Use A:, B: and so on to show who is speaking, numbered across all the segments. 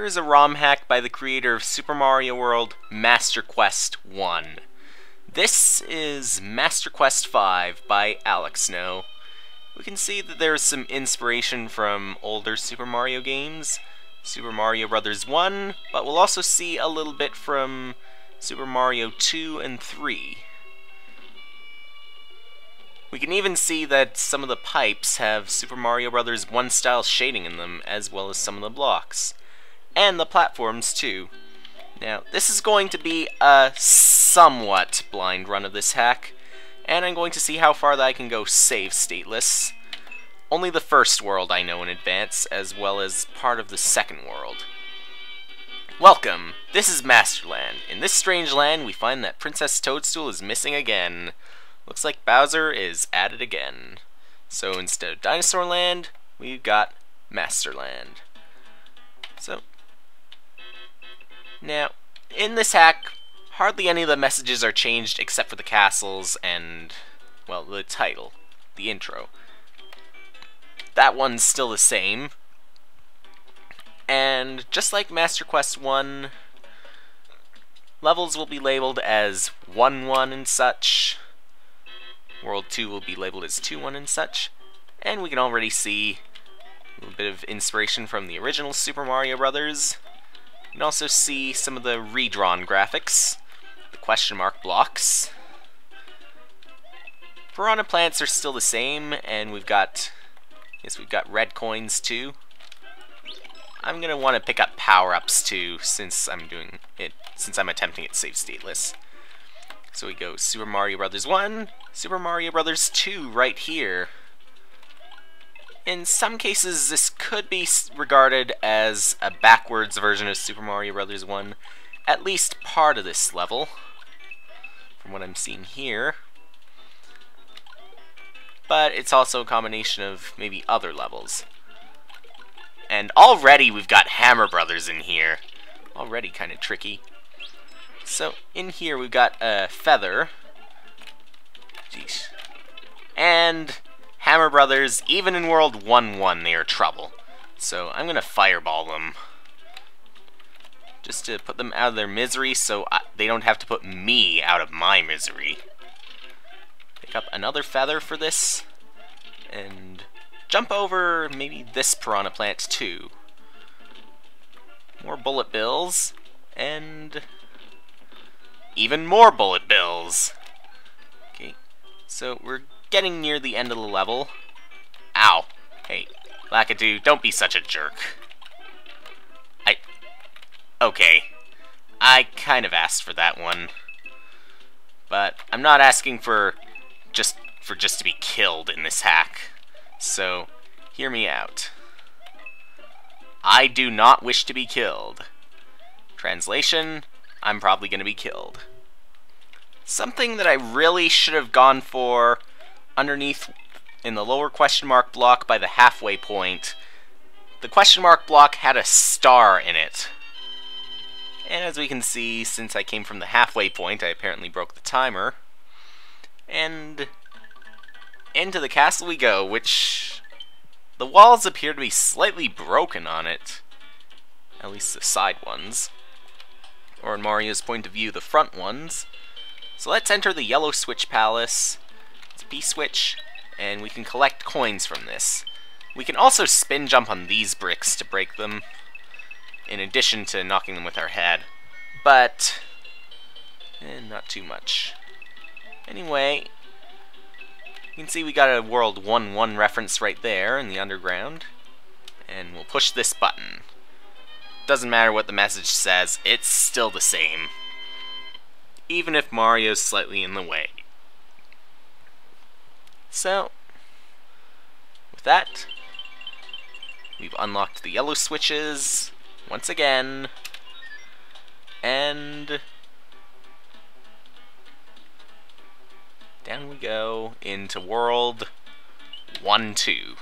A: is a ROM hack by the creator of Super Mario World Master Quest 1. This is Master Quest 5 by Alex Snow. We can see that there is some inspiration from older Super Mario games, Super Mario Bros. 1, but we'll also see a little bit from Super Mario 2 and 3. We can even see that some of the pipes have Super Mario Bros. 1 style shading in them, as well as some of the blocks. And the platforms, too. Now, this is going to be a somewhat blind run of this hack, and I'm going to see how far that I can go save stateless. Only the first world I know in advance, as well as part of the second world. Welcome! This is Masterland. In this strange land, we find that Princess Toadstool is missing again. Looks like Bowser is at it again. So instead of Dinosaur Land, we've got Masterland. So, now, in this hack, hardly any of the messages are changed except for the castles and, well, the title, the intro. That one's still the same. And just like Master Quest 1, levels will be labeled as 1-1 and such. World 2 will be labeled as 2-1 and such. And we can already see a little bit of inspiration from the original Super Mario Bros. You can also see some of the redrawn graphics, the question mark blocks. Piranha plants are still the same, and we've got red coins too. I'm gonna want to pick up power-ups too, since I'm attempting it save stateless. So we go Super Mario Bros. 1, Super Mario Bros. 2 right here. In some cases, this could be regarded as a backwards version of Super Mario Bros. 1, at least part of this level, from what I'm seeing here. But it's also a combination of maybe other levels. And already we've got Hammer Brothers in here. Already kind of tricky. So, in here we've got a feather. Jeez. And Hammer Brothers, even in World 1-1, they are trouble. So, I'm gonna fireball them. Just to put them out of their misery, so they don't have to put me out of my misery. Pick up another feather for this. And jump over maybe this piranha plant too. More bullet bills. And even more bullet bills. Okay, so we're getting near the end of the level. Ow. Hey, Lakitu, don't be such a jerk. Okay. I kind of asked for that one. But I'm not asking for just to be killed in this hack. So, hear me out. I do not wish to be killed. Translation, I'm probably going to be killed. Something that I really should have gone for underneath in the lower question mark block by the halfway point. The question mark block had a star in it. And as we can see, since I came from the halfway point, I apparently broke the timer. And into the castle we go, which the walls appear to be slightly broken on it. At least the side ones. Or in Mario's point of view, the front ones. So let's enter the Yellow Switch Palace. It's a P-switch, and we can collect coins from this. We can also spin jump on these bricks to break them, in addition to knocking them with our head. But not too much. Anyway, you can see we got a World 1-1 reference right there in the underground. And we'll push this button. Doesn't matter what the message says, it's still the same. Even if Mario's slightly in the way. So, with that, we've unlocked the yellow switches once again. And down we go into World 1-2.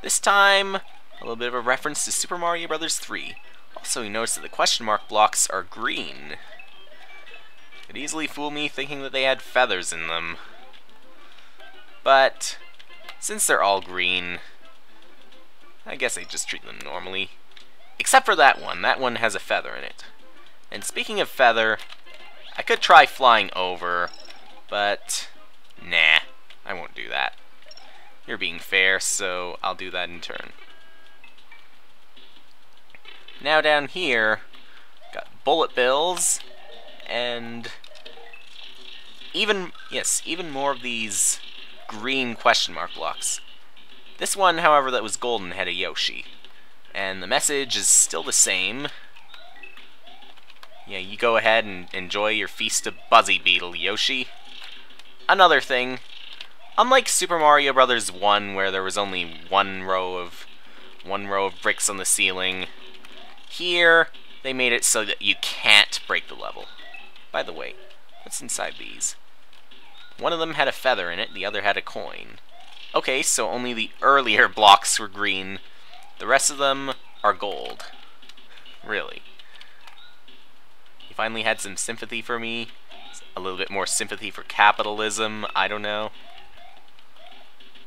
A: This time, a little bit of a reference to Super Mario Bros. 3. Also, you notice that the question mark blocks are green. Could easily fool me thinking that they had feathers in them. But since they're all green, I guess I just treat them normally. Except for that one. That one has a feather in it. And speaking of feather, I could try flying over, but nah, I won't do that. You're being fair, so I'll do that in turn. Now down here, got bullet bills, and even more of these green question mark blocks. This one, however, that was golden had a Yoshi. And the message is still the same. Yeah, you go ahead and enjoy your feast of Buzzy Beetle, Yoshi. Another thing, unlike Super Mario Bros. 1, where there was only one row of bricks on the ceiling, here they made it so that you can't break the level. By the way, what's inside these? One of them had a feather in it, the other had a coin. Okay, so only the earlier blocks were green. The rest of them are gold. Really. You finally had some sympathy for me? A little bit more sympathy for capitalism? I don't know.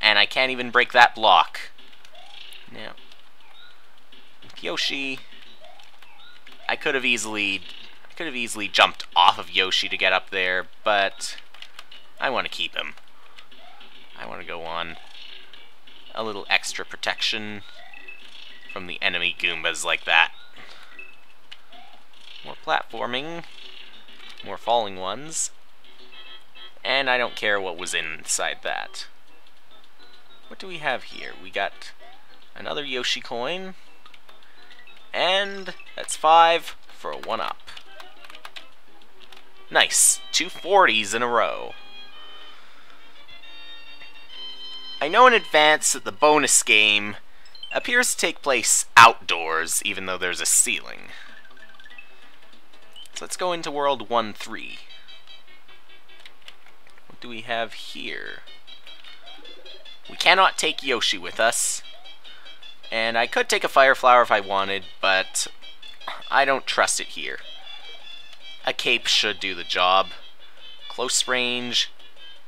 A: And I can't even break that block. Now, with Yoshi, I could have easily jumped off of Yoshi to get up there, but I want to keep him. I want to go on a little extra protection from the enemy Goombas like that. More platforming, more falling ones, and I don't care what was inside that. What do we have here? We got another Yoshi coin, and that's 5 for a 1-up. Nice, 2 40s in a row. I know in advance that the bonus game appears to take place outdoors, even though there's a ceiling. So let's go into World 1-3. What do we have here? We cannot take Yoshi with us. And I could take a Fire Flower if I wanted, but I don't trust it here. A cape should do the job. Close range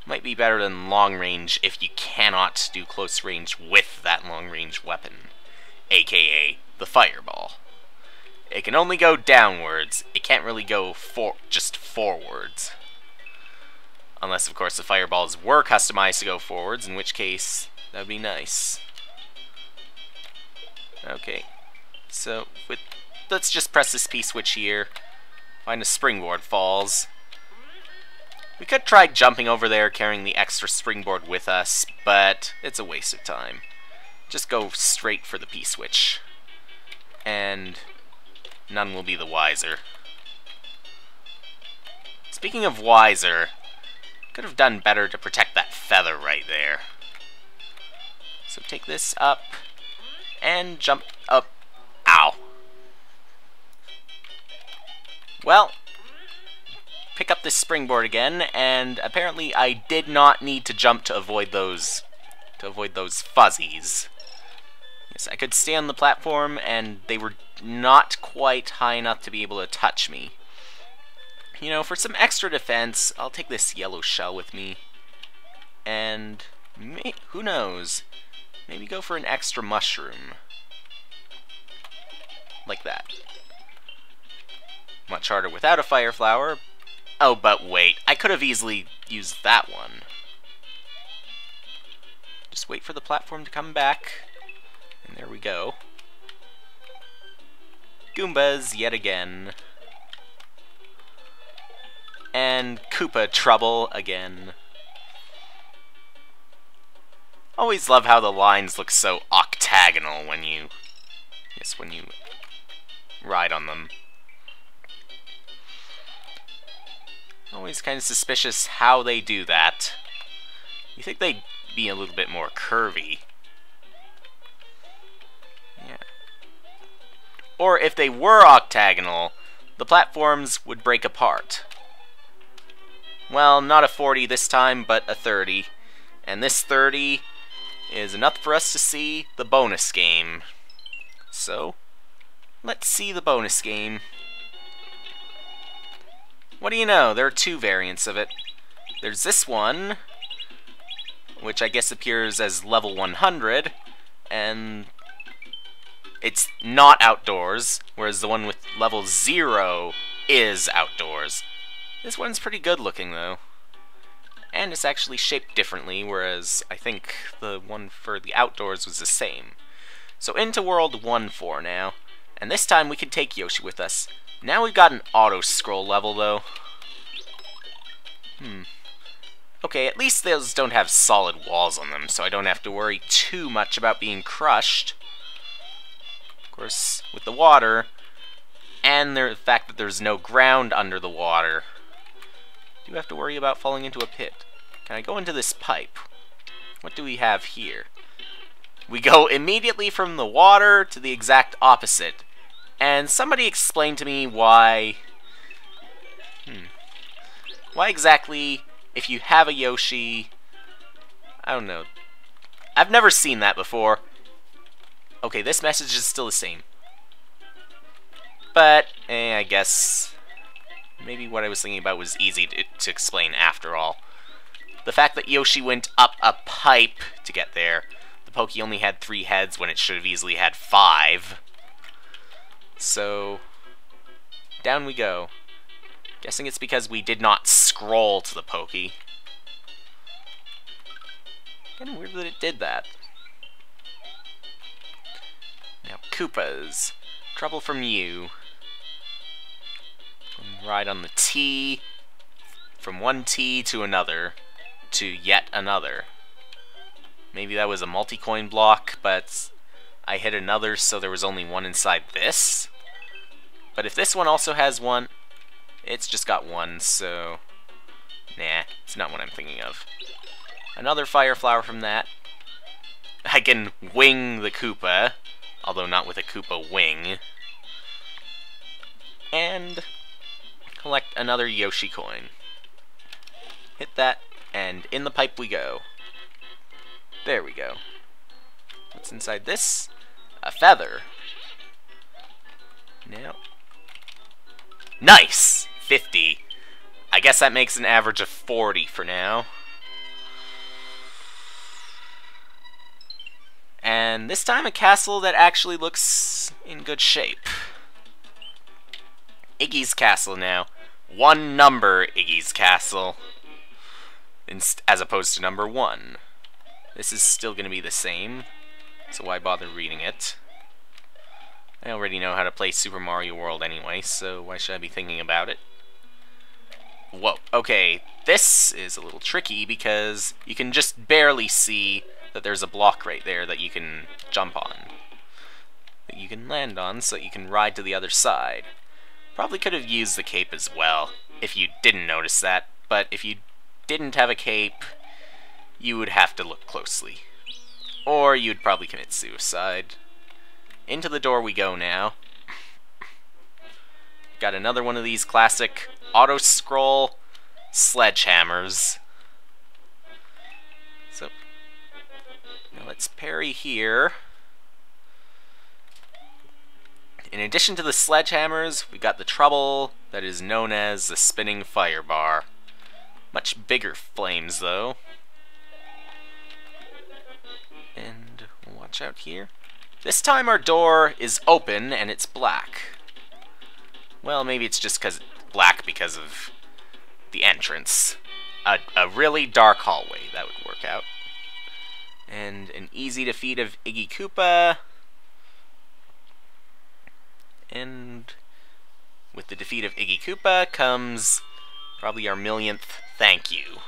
A: might be better than long range if you cannot do close range with that long range weapon, aka the fireball. It can only go downwards, it can't really go just forwards. Unless, of course, the fireballs were customized to go forwards, in which case, that would be nice. Okay, so let's just press this P-switch here, find a springboard falls. We could try jumping over there, carrying the extra springboard with us, but it's a waste of time. Just go straight for the P-switch, and none will be the wiser. Speaking of wiser, could have done better to protect that feather right there. So take this up, and jump up. Ow. Well, pick up this springboard again, and apparently I did not need to jump to avoid those fuzzies. Yes, I could stay on the platform, and they were not quite high enough to be able to touch me. You know, for some extra defense, I'll take this yellow shell with me, and who knows, maybe go for an extra mushroom. Like that. Much harder without a fire flower. Oh, but wait, I could have easily used that one. Just wait for the platform to come back. And there we go. Goombas yet again. And Koopa trouble again. Always love how the lines look so octagonal when you ride on them. Always kind of suspicious how they do that. You think they'd be a little bit more curvy. Yeah. Or if they were octagonal, the platforms would break apart. Well, not a 40 this time, but a 30. And this 30 is enough for us to see the bonus game. So, let's see the bonus game. What do you know? There are two variants of it. There's this one, which I guess appears as level 100, and it's not outdoors, whereas the one with level 0 is outdoors. This one's pretty good looking, though. And it's actually shaped differently, whereas I think the one for the outdoors was the same. So into World 1-4 now, and this time we can take Yoshi with us. Now we've got an auto-scroll level, though. Okay, at least those don't have solid walls on them, so I don't have to worry too much about being crushed. Of course, with the water, and the fact that there's no ground under the water, I do have to worry about falling into a pit. Can I go into this pipe? What do we have here? We go immediately from the water to the exact opposite. And somebody explain to me why... Why exactly, if you have a Yoshi... I don't know. I've never seen that before. Okay, this message is still the same. But, I guess... maybe what I was thinking about was easy to explain after all. The fact that Yoshi went up a pipe to get there. The Pokey only had 3 heads when it should have easily had 5. So, down we go. Guessing it's because we did not scroll to the Pokey. Kinda weird that it did that. Now, Koopas. Trouble from you. Ride on the T. From one T to another. To yet another. Maybe that was a multi-coin block, but I hit another, so there was only one inside this. But if this one also has one, it's just got one, so... nah, it's not what I'm thinking of. Another fire flower from that. I can wing the Koopa, although not with a Koopa wing. And collect another Yoshi coin. Hit that, and in the pipe we go. There we go. What's inside this? A feather. Now. Nice! 50. I guess that makes an average of 40 for now. And this time a castle that actually looks in good shape. Iggy's castle now. One number Iggy's castle. As opposed to number 1. This is still going to be the same, so why bother reading it? I already know how to play Super Mario World anyway, so why should I be thinking about it? Whoa, okay, this is a little tricky because you can just barely see that there's a block right there that you can jump on. That you can land on so that you can ride to the other side. Probably could have used the cape as well, if you didn't notice that, but if you didn't have a cape, you would have to look closely. Or you'd probably commit suicide. Into the door we go now. Got another one of these classic auto-scroll sledgehammers. So, now let's parry here. In addition to the sledgehammers, we got the trouble that is known as the spinning fire bar. Much bigger flames, though. And watch out here. This time our door is open and it's black. Well, maybe it's just black because of the entrance. A really dark hallway, that would work out. And an easy defeat of Iggy Koopa. And with the defeat of Iggy Koopa comes probably our 1,000,000th thank you.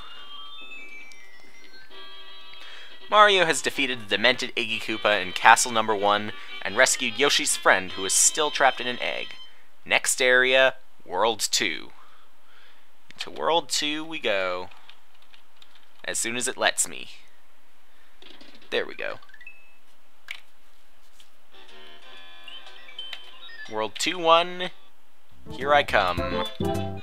A: Mario has defeated the demented Iggy Koopa in Castle Number 1 and rescued Yoshi's friend who is still trapped in an egg. Next area, World 2. To World 2 we go. As soon as it lets me. There we go. World 2-1, here I come.